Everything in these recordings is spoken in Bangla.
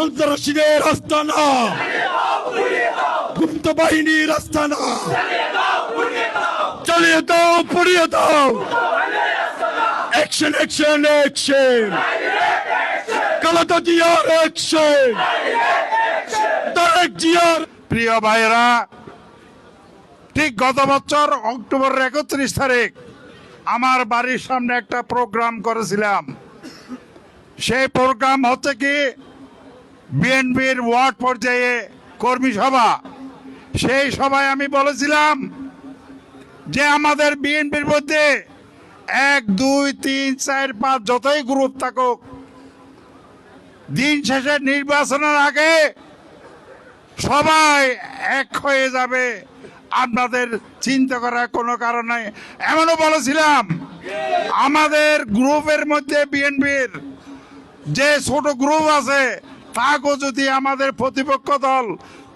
সন্ত্রাসীদের আস্তানা, গুপ্ত বাহিনীর আস্তানা, চালিয়ে দাও, পুড়িয়ে দাও। অ্যাকশন অ্যাকশন অ্যাকশন, খালেদা জিয়ার অ্যাকশন, তারেক জিয়ার। প্রিয় ভাইরা, ঠিক গত বছর অক্টোবরের 31 তারিখ আমার বাড়ির সামনে একটা প্রোগ্রাম করেছিলাম। সেই প্রোগ্রাম হচ্ছে কি বিএনপির ওয়ার্ড পর্যায়ে কর্মী সভা। সেই সভায় আমি বলেছিলাম যে আমাদের বিএনপির মধ্যে 1, 2, 3, 4, 5 যতই গ্রুপ থাকুক, দিন শেষে নির্বাচনের আগে সবাই এক হয়ে যাবে, আপনাদের চিন্তা করার কোনো কারণ নাই। এমনও বলেছিলাম আমাদের গ্রুপের মধ্যে বিএনপির যে ছোট গ্রুপ আছে তাকেও যদি আমাদের প্রতিপক্ষ দল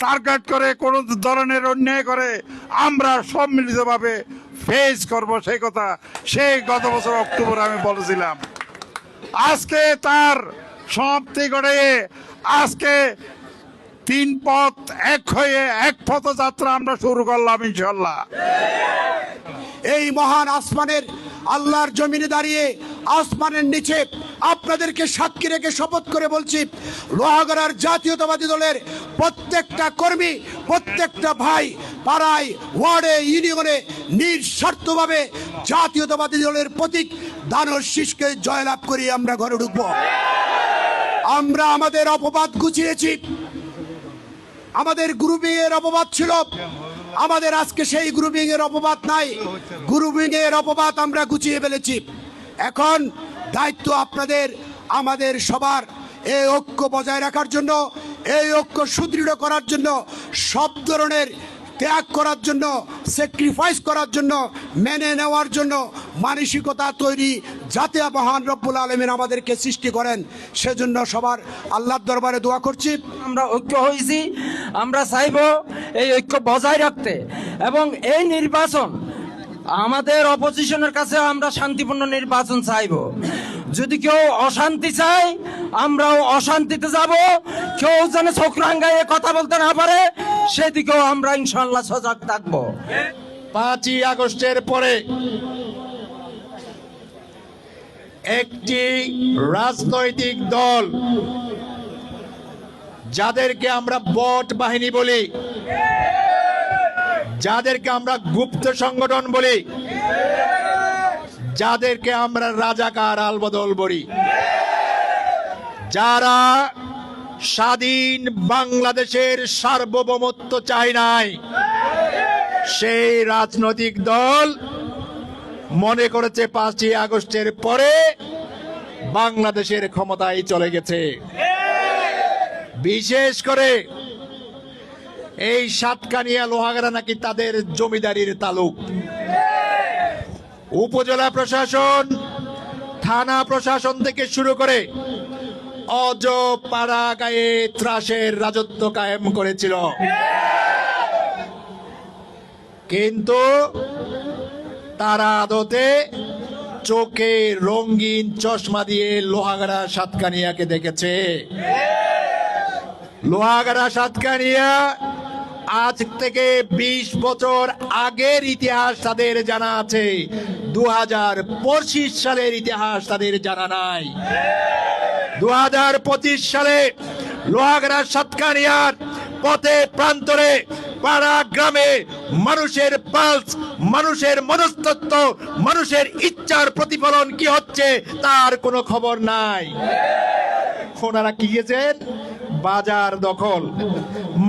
টার্গেট করে কোনো ধরনের অন্যায় করে আমরা সম্মিলিতভাবে ফেস করব, সেই কথা সেই গত বছর অক্টোবর আমি বলেছিলাম। আজকে তার সমাপ্তি ঘটে আজকে 3 পথ এক হয়ে এক পথযাত্রা আমরা শুরু করলাম ইনশাল্লাহ। এই মহান আসমানের আল্লাহর জমিনে দাঁড়িয়ে আসমানের নিচে আপনাদেরকে সাক্ষী রেখে শপথ করে বলছি, লোহাগড়ার জাতীয়তাবাদী দলের প্রত্যেকটা কর্মী, প্রত্যেকটা ভাই পাড়ায়, ওয়ার্ডে, ইউনিয়নে নিঃস্বার্থভাবে জাতীয়তাবাদী দলের প্রতীক দানব শীষকে জয়লাভ করি আমরা ঘরে ঢুকবো। আমরা আমাদের অপবাদ গুছিয়েছি। আমাদের গ্রুপিং এর অপবাদ ছিল, আমাদের আজকে সেই গ্রুপিং এর অপবাদ নাই। গ্রুপিং এর অপবাদ আমরা গুছিয়ে ফেলেছি। এখন দায়িত্ব আপনাদের, আমাদের সবার এই ঐক্য বজায় রাখার জন্য, এই ঐক্য সুদৃঢ় করার জন্য, সব ধরনের ত্যাগ করার জন্য, স্যাক্রিফাইস করার জন্য, মেনে নেওয়ার জন্য মানসিকতা তৈরি, যাতে মহান রব্বুল আলামিন আমাদেরকে সৃষ্টি করেন। সেজন্য সবার আল্লাহর দরবারে দোয়া করছি। আমরা ঐক্য হয়েছি, আমরা চাইব এই ঐক্য বজায় রাখতে, এবং এই নির্বাচন আমাদের অপোজিশনের কাছে আমরা শান্তিপূর্ণ নির্বাচন চাইব। যদি কেউ অশান্তি চায় আমরাও অশান্তিতে যাব, কেউ যেন চোখ রাঙ্গাইয়ে কথা বলতে না পারে সেদিকেও আমরা ইনশাল্লাহ সজাগ থাকবো। 5ই আগস্টের পরে একটি রাজনৈতিক দল, যাদেরকে আমরা বট বাহিনী বলি, যাদেরকে আমরা গুপ্ত সংগঠন বলি, যাদেরকে আমরা রাজাকার আলবদল বলি, যারা স্বাধীন বাংলাদেশের সার্বভৌমত্ব চায় নাই, সেই রাজনৈতিক দল মনে করেছে 5ই আগস্টের পরে বাংলাদেশের ক্ষমতায় চলে গেছে। বিশেষ করে এই সাতকানিয়া লোহাগড়া নাকি তাদের জমিদারির তালুক। উপজেলা প্রশাসন, থানা প্রশাসন থেকে শুরু করে অজ পাড়া গায়ে ত্রাসের রাজত্ব কায়েম করেছিল। কিন্তু তারা আদতে চোখে রঙিন চশমা দিয়ে লোহাগড়া সাতকানিয়াকে দেখেছে। লোহাগড়া সাতকানিয়া আজ থেকে 20 বছর আগের ইতিহাস তাদের জানা আছে, 2025 সালের ইতিহাস তাদের জানা নাই। 2025 সালে লোহাগড়া সাতকানিয়ার পথে প্রান্তরে, পাড়া গ্রামে মানুষের পালস, মানুষের মনস্তত্ত্ব, মানুষের ইচ্ছার প্রতিফলন কি হচ্ছে তার কোনো খবর নাই। ওনারা কি গেছেন? বাজার দখল,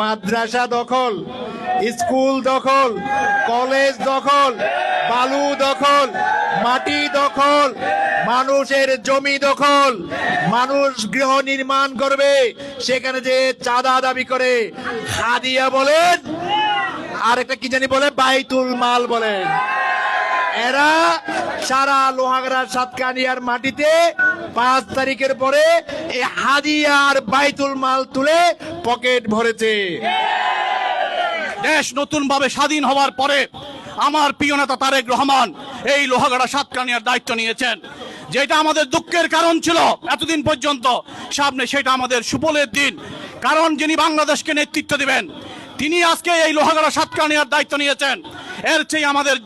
মাদ্রাসা দখল, স্কুল দখল, কলেজ দখল, বালু দখল, মাটি দখল, মানুষের জমি দখল। মানুষ গৃহ নির্মাণ করবে, সেখানে যে চাঁদা দাবি করে, হাদিয়া বলেন আর একটা কি জানি বলে, বাইতুল মাল বলেন। এরা সারা লোহাগড়া সাতকানিয়ার মাটিতে 5 তারিখের পরে এই হাদিয়া আর বাইতুল মাল তুলে পকেট ভরেছে। দেশ নতুন ভাবে স্বাধীন হওয়ার পরে আমার প্রিয় নেতা তারেক রহমান এই লোহাগড়া সাতকানিয়ার দায়িত্ব নিয়েছেন। যেটা আমাদের দুঃখের কারণ ছিল এতদিন পর্যন্ত, সামনে সেটা আমাদের সুফলের দিন। কারণ যিনি বাংলাদেশকে নেতৃত্ব দিবেন তিনি আজকে এই লোহাগড়া সাতকানিয়ার দায়িত্ব নিয়েছেন। এর চেয়ে আমাদের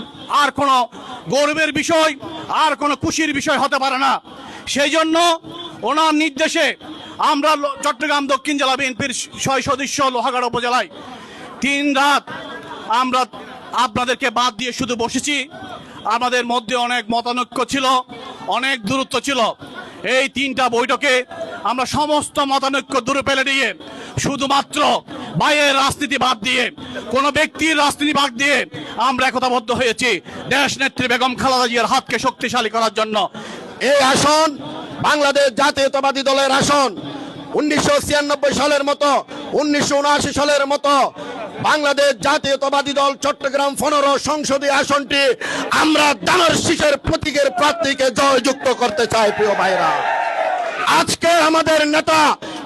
আর কোনো গৌরবের বিষয়, আর কোনো খুশির বিষয় হতে পারে না। সেই জন্য ওনার নির্দেশে আমরা চট্টগ্রাম দক্ষিণ জেলা বিএনপির 6 সদস্য লোহাগড়া উপজেলায় 3 রাত আমরা আপনাদেরকে বাদ দিয়ে শুধু বসেছি। আমাদের মধ্যে অনেক মতানৈক্য ছিল, অনেক দূরত্ব ছিল। এই 3টা বৈঠকে আমরা সমস্ত মতানৈক্য দূরে ফেলে দিয়ে শুধুমাত্র বাইরের রাজনীতি বাদ দিয়ে, কোনো ব্যক্তির রাজনীতি বাদ দিয়ে আমরা একতাবদ্ধ হয়েছি দেশ নেত্রী বেগম খালেদা জিয়ার হাতকে শক্তিশালী করার জন্য। এই আসন বাংলাদেশ জাতীয়তাবাদী দলের আসন। 1996 সালের মতো, 1979 সালের মতো বাংলাদেশ জাতীয়তাবাদী দল চট্টগ্রাম 15 সংসদীয় আসনটি আমরা দানের শীষের প্রতীকের প্রার্থীকে জয়যুক্ত করতে চাই। প্রিয় ভাইরা, আজকে আমাদের নেতা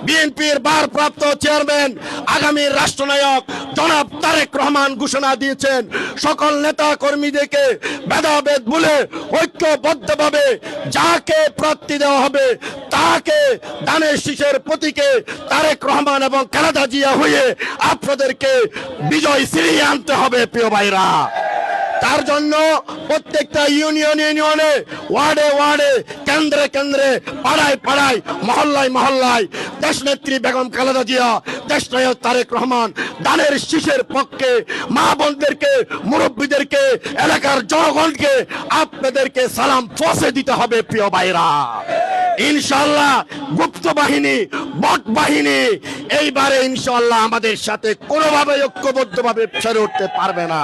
বিএনপির ভারপ্রাপ্ত চেয়ারম্যান আগামী রাষ্ট্রনায়ক জনাব তারেক রহমান ঘোষণা দিয়েছেন সকল নেতা কর্মীদেরকে ভেদাভেদ ভুলে ঐক্যবদ্ধভাবে যাকে প্রার্থী দেওয়া হবে তাকে দানের শীষের প্রতীকে তারেক রহমান এবং খালেদা জিয়া হয়ে আপনাদেরকে বিজয় ছিনিয়ে আনতে হবে। প্রিয় ভাইরা, তার জন্য প্রত্যেকটা ইউনিয়নে, ওয়ার্ডে ওয়ার্ডে, কেন্দ্রে কেন্দ্রে, পাড়ায় পাড়ায়, মহল্লায় মহল্লায় দেশনেত্রী বেগম খালেদা জিয়া, দেশনায়ক তারেক রহমান দানের শীষের পক্ষে মা বোনদেরকে, মুরব্বীদেরকে, এলাকার জনগণকে আপনাদেরকে সালাম পৌঁছে দিতে হবে। প্রিয় ভাইরা, ইনশাআল্লাহ গুপ্ত বাহিনী, বট বাহিনী এইবারে ইনশাআল্লাহ আমাদের সাথে কোনোভাবে ঐক্যবদ্ধভাবে ছেড়ে উঠতে পারবে না।